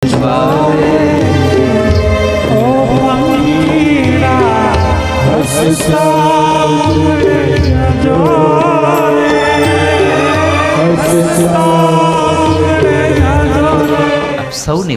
સૌની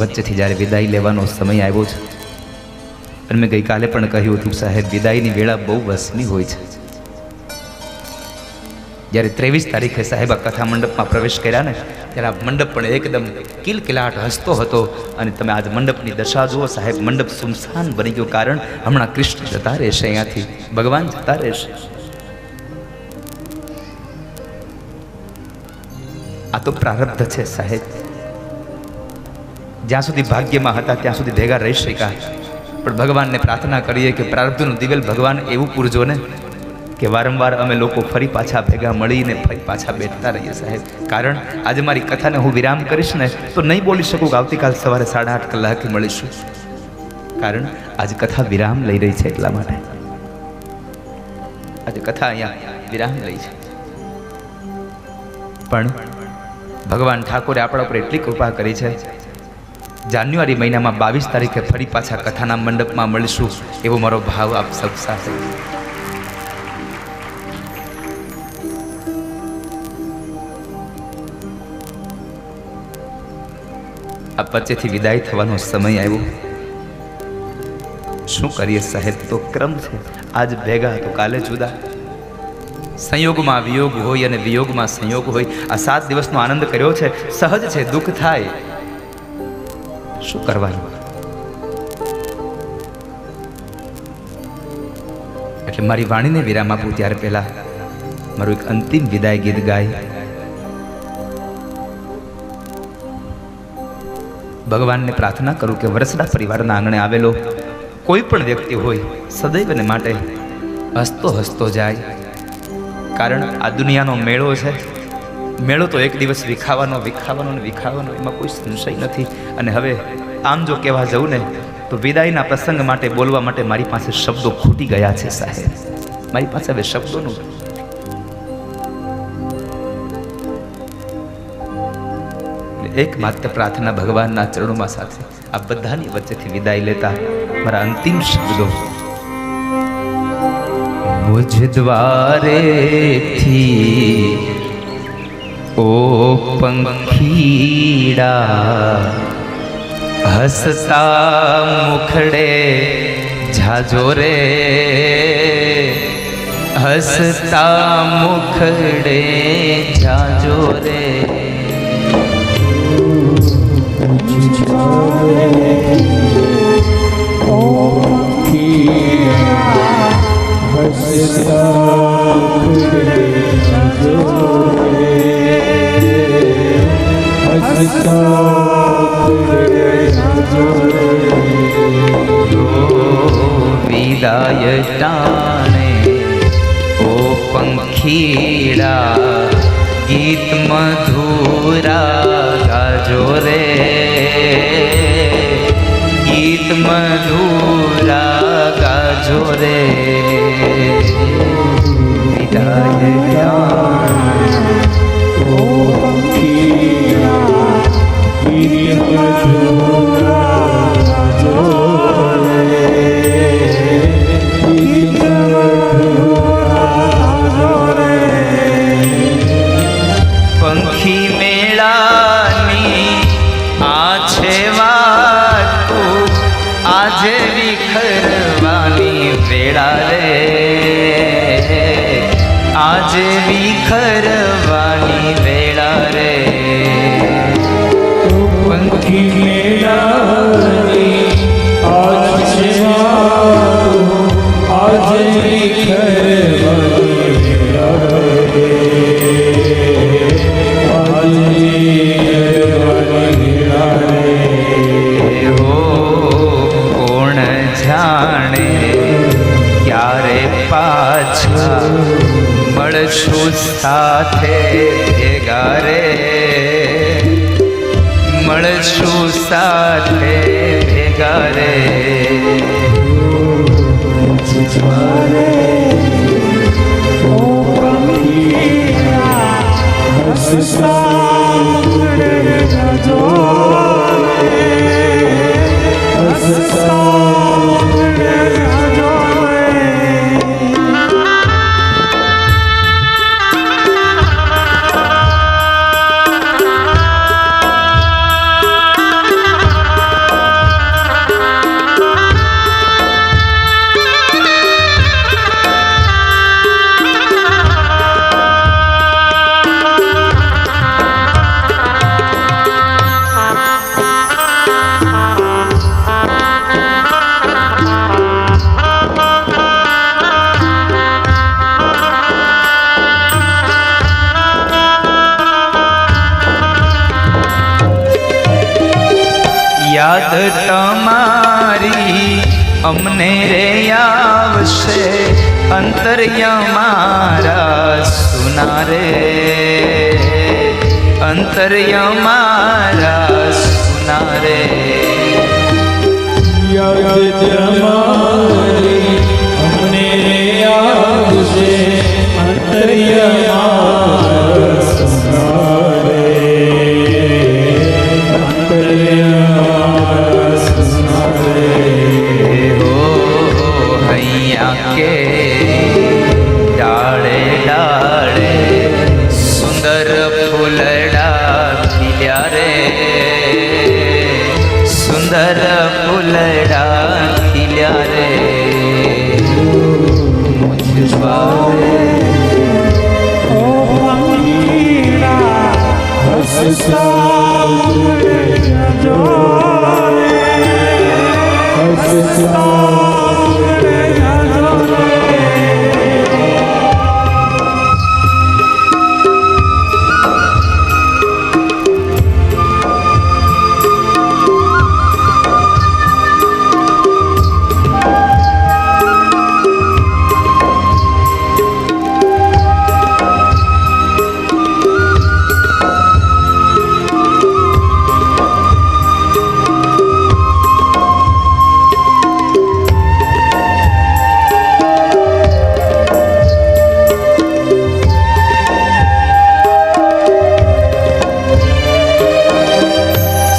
વચ્ચેથી જ્યારે વિદાય લેવાનો સમય આવ્યો છે, અને મેં ગઈકાલે પણ કહ્યું હતું સાહેબ, વિદાયની વેળા બહુ વસમી હોય છે. જ્યારે 23 તારીખે સાહેબ આ કથા મંડપમાં પ્રવેશ કર્યા ને, ત્યારે આ મંડપ પણ એકદમ કિલકિલાટ હસતો હતો. અને તમે આજ મંડપની દશા જુઓ સાહેબ, મંડપ સુમસાન બની ગયો. કારણ હમણાં કૃષ્ણ જતા રહેશે, અહીંયાથી ભગવાન જતા રહેશે. આ તો પ્રારબ્ધ છે સાહેબ. જ્યાં સુધી ભાગ્યમાં હતા ત્યાં સુધી ભેગા રહી શક્યા, પણ ભગવાનને પ્રાર્થના કરીએ કે પ્રારબ્ધનું દિવેલ ભગવાન એવું પૂરજો ને કે વારંવાર અમે લોકો ફરી પાછા ભેગા મળીને ફરી પાછા બેઠતા રહીએ સાહેબ. કારણ આજે મારી કથાને હું વિરામ કરીશ ને તો નહીં બોલી શકું કે આવતીકાલ સવારે 8:30 કલાકે મળીશું. કારણ આજે કથા વિરામ લઈ રહી છે, એટલા માટે આજે કથા અહીંયા વિરામ લઈ છે. પણ ભગવાન ઠાકોરે આપણા ઉપર એટલી કૃપા કરી છે, જાન્યુઆરી મહિનામાં 22 તારીખે ફરી પાછા કથાના મંડપમાં મળીશું, એવો મારો ભાવ આપ સૌ સાથે. આ પછીથી વિદાય થવાનો સમય આવ્યો. શું કરીએ સાહેબ, તો ક્રમ છે. આજ ભેગા તો કાલે જુદા. સંયોગમાં વિયોગ હોય અને વિયોગમાં સંયોગ હોય. આ 7 દિવસનો આનંદ કર્યો છે, સહજ છે, દુઃખ થાય, શું કરવાનું. એટલે મારી વાણીને વિરામ આપું ત્યારે પહેલા મારું એક અંતિમ વિદાય ગીત ગાય. ભગવાનને પ્રાર્થના કરું કે વરસડા પરિવારના આંગણે આવેલો કોઈ પણ વ્યક્તિ હોય, સદૈવને માટે હસતો હસતો જાય. કારણ આ દુનિયાનો મેળો છે. મેળો તો એક દિવસ વિખાવાનો ને વિખાવાનો, એમાં કોઈ સંશય નથી. અને હવે આમ જો કહેવા જવું ને તો વિદાયના પ્રસંગ માટે બોલવા માટે મારી પાસે શબ્દો ખૂટી ગયા છે સાહેબ. મારી પાસે હવે શબ્દોનું એકમાત્ર પ્રાર્થના ભગવાનના ચરણોમાં સાથે આ બધાની વચ્ચેથી વિદાય લેતા મારા અંતિમ શબ્દો. મુજ દ્વારેથી ઓ પંખીડા, હસતા મુખડે જાજો રે, હસતા મુખડે જાજો રે. વિદાય ટાણે ઓ પંખીડા, ગીત મધુરા ગાજો રે, ગીત મધુરા ગાજો રે. વિદાય ટાણે ઓ પંખીડા, ગીત મધુરા ગાજો રે, ગીત મધુરા ગાજો રે. પંખી મેળાની આ છે વાત, આજે વિખરવાની વેળા રે, આજે વિખરવાની વેળા રે. પંખી મેળાની આ છે વાત, આજે વિખરવાની વેળા રે, કોણ જાણે ક્યારે પાછા મળશું સાથે ભેગા રે, મળશું સાથે ભેગા રે. Stop. યાદ તમારી અમને રે આવશે અંતર્યમારા સુનારે અંતર્યમારા સુનારે યાદ તમારી અમને રે આવશે અંતર્યમારા સુનારે કે ડાળે ડાળે સુંદર ફૂલડા ખીલ્યા રે સુંદર ફૂલડા ખીલ્યા રે મુજવારે ઓ પંખીડા હસતા ઉડે જો રે હસતા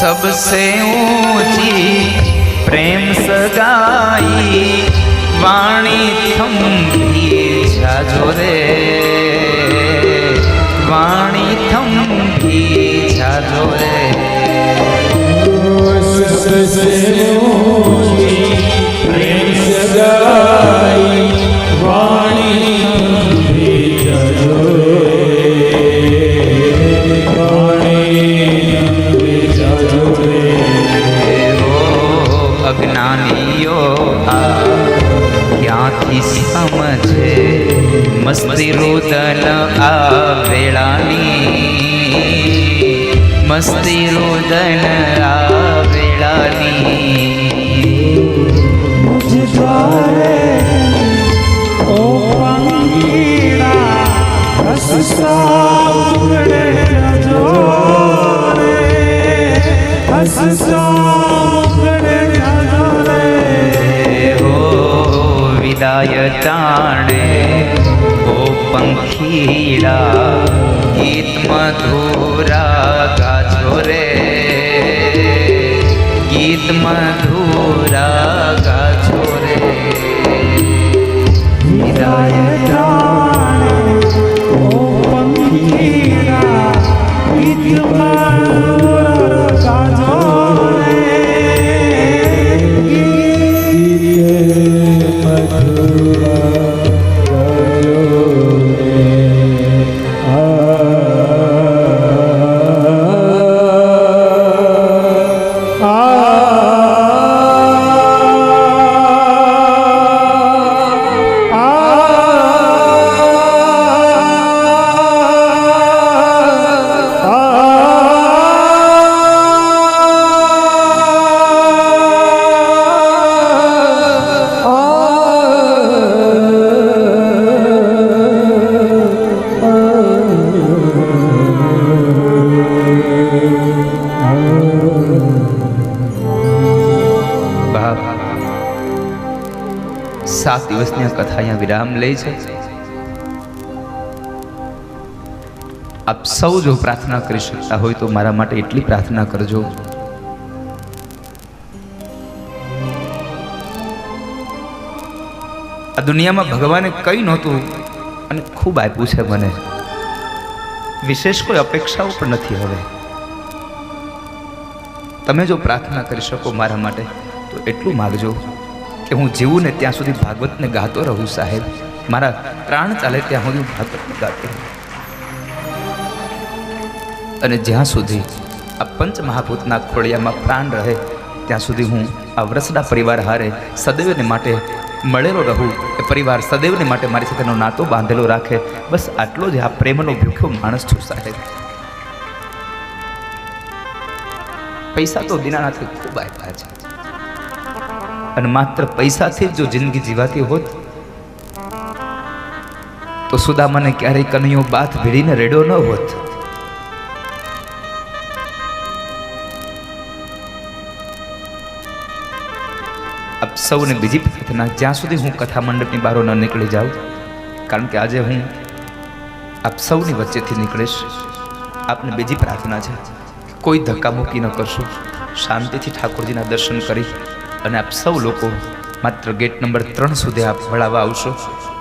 सबसे ऊंची प्रेम सगाई वाणी थंभी जाजो रे वाणी थंभी जाजो रे सबसे ऊंची प्रेम सगाई वाणी थंभी जाजो रे अज्ञानीओ क्यांथी समझे मस्ती रुदन आ वेळानी मस्ती रुदन आ वेळानी मुझे द्वारे ओ पंखीड़ा हसता उड़े जो रे हसता વિદાય ટાણે ઓ પંખીડા ગીત મધુરા ગાજો રે ગીત મધુરા ગાજો રે વિદાય ટાણે ઓ પંખીડા ગીત મધુરા ગાજો રે સાત દિવસની આ કથા અહીંયા વિરામ લે છે. આપ સૌ જો પ્રાર્થના કરી શકતા હોય તો મારા માટે એટલી પ્રાર્થના કરજો આ દુનિયામાં ભગવાને કંઈ નહોતું અને ખૂબ આપ્યું છે મને. વિશેષ કોઈ અપેક્ષાઓ પણ નથી. હવે તમે જો પ્રાર્થના કરી શકો મારા માટે તો એટલું માગજો કે હું જીવું ને ત્યાં સુધી ભાગવતને ગાતો રહું સાહેબ. મારા પ્રાણ ચાલે ત્યાં સુધી હું ભાગવતને ગાતો રહું. અને જ્યાં સુધી આ પંચ મહાભૂતના ખોળિયામાં પ્રાણ રહે ત્યાં સુધી હું આ વરસડા પરિવાર હારે સદૈવને માટે મળેલો રહું. એ પરિવાર સદૈવને માટે મારી સાથેનો નાતો બાંધેલો રાખે. બસ આટલો જ આ પ્રેમનો ભૂખ્યો માણસ છું સાહેબ. પૈસા તો દીનાનાથે ખૂબ આપ્યા છે અને માત્ર પૈસાથી જ જો જિંદગી જીવાતી હોત તો સુદામાને ક્યારેય કનૈયો બાથ ભીડીને રેડ્યો ન હોત. આપ સૌને બીજી પ્રાર્થના, જ્યાં સુધી હું કથા મંડપની બહાર ન નીકળી જાઉં, કારણ કે આજે હું આપ સૌની વચ્ચેથી નીકળીશ. આપને બીજી પ્રાર્થના છે, કોઈ ધક્કામુક્કી ન કરશો. શાંતિથી ઠાકોરજીના દર્શન કરી અને આપ સૌ લોકો માત્ર ગેટ નંબર 3 સુધી આપ વળાવવા આવશો.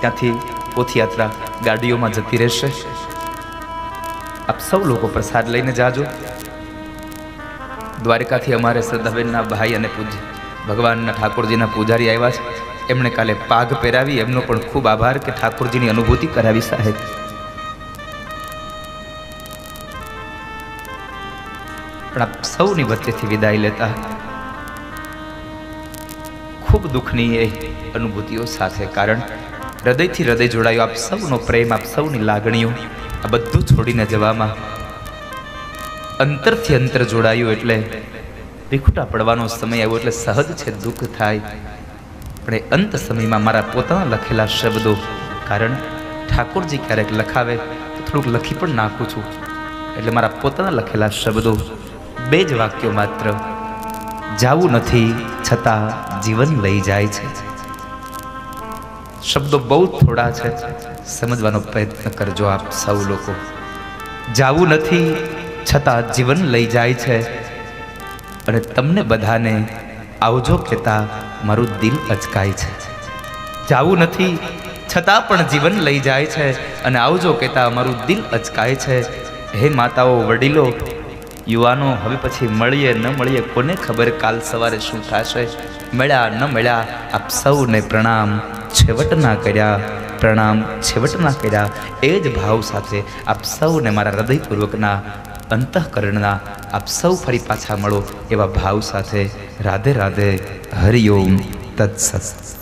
ત્યાંથી પોથયાત્રા ગાડીઓમાં જતી રહેશે. આપ સૌ લોકો પ્રસાદ લઈને જાજો. દ્વારકાથી અમારે શ્રદ્ધાબેનના ભાઈ અને પૂજ્ય ભગવાનના ઠાકોરજીના પૂજારી આવ્યા છે. એમણે કાલે પાઘ પહેરાવી. એમનો પણ ખૂબ આભાર કે ઠાકોરજીની અનુભૂતિ કરાવી સાહેબ. પણ આપ સૌની વચ્ચેથી વિદાય લેતા ખૂબ દુઃખની એ અનુભૂતિઓ સાથે, કારણ હૃદયથી હૃદય જોડાયો. આપ સૌનો પ્રેમ, આપ સૌની લાગણીઓ, આ બધું છોડીને જવામાં અંતરથી અંતર જોડાયું. એટલે વિખુટા પડવાનો સમય આવ્યો એટલે સહજ છે દુઃખ થાય. પણ એ અંત સમયમાં મારા પોતાના લખેલા શબ્દો, કારણ ઠાકોરજી ક્યારેક લખાવે તો થોડુંક લખી પણ નાખું છું, એટલે મારા પોતાના લખેલા શબ્દો 2 જ વાક્યો માત્ર. જાવું નથી છતાં જીવન લઈ જાય છે. શબ્દો બહુ થોડા છે, સમજવાનો પ્રયત્ન કરજો આપ સૌ લોકો. જાવું નથી છતાં જીવન લઈ જાય છે અને તમને બધાને આવજો કહેતા મારું દિલ અચકાય છે. જાવું નથી છતાં પણ જીવન લઈ જાય છે અને આવજો કહેતા મારું દિલ અચકાય છે. હે માતાઓ, વડીલો, યુવાનો, હવે પછી મળીએ ન મળીએ કોને ખબર કાલ સવારે શું થશે. મળ્યા ન મળ્યા, આપ સૌને પ્રણામ છેવટના કર્યા, પ્રણામ છેવટના કર્યા. એ જ ભાવ સાથે આપ સૌને મારા હૃદયપૂર્વકના અંતઃકરણના આપ સૌ ફરી પાછા મળો એવા ભાવ સાથે રાધે રાધે. હરિઓમ તત્સત.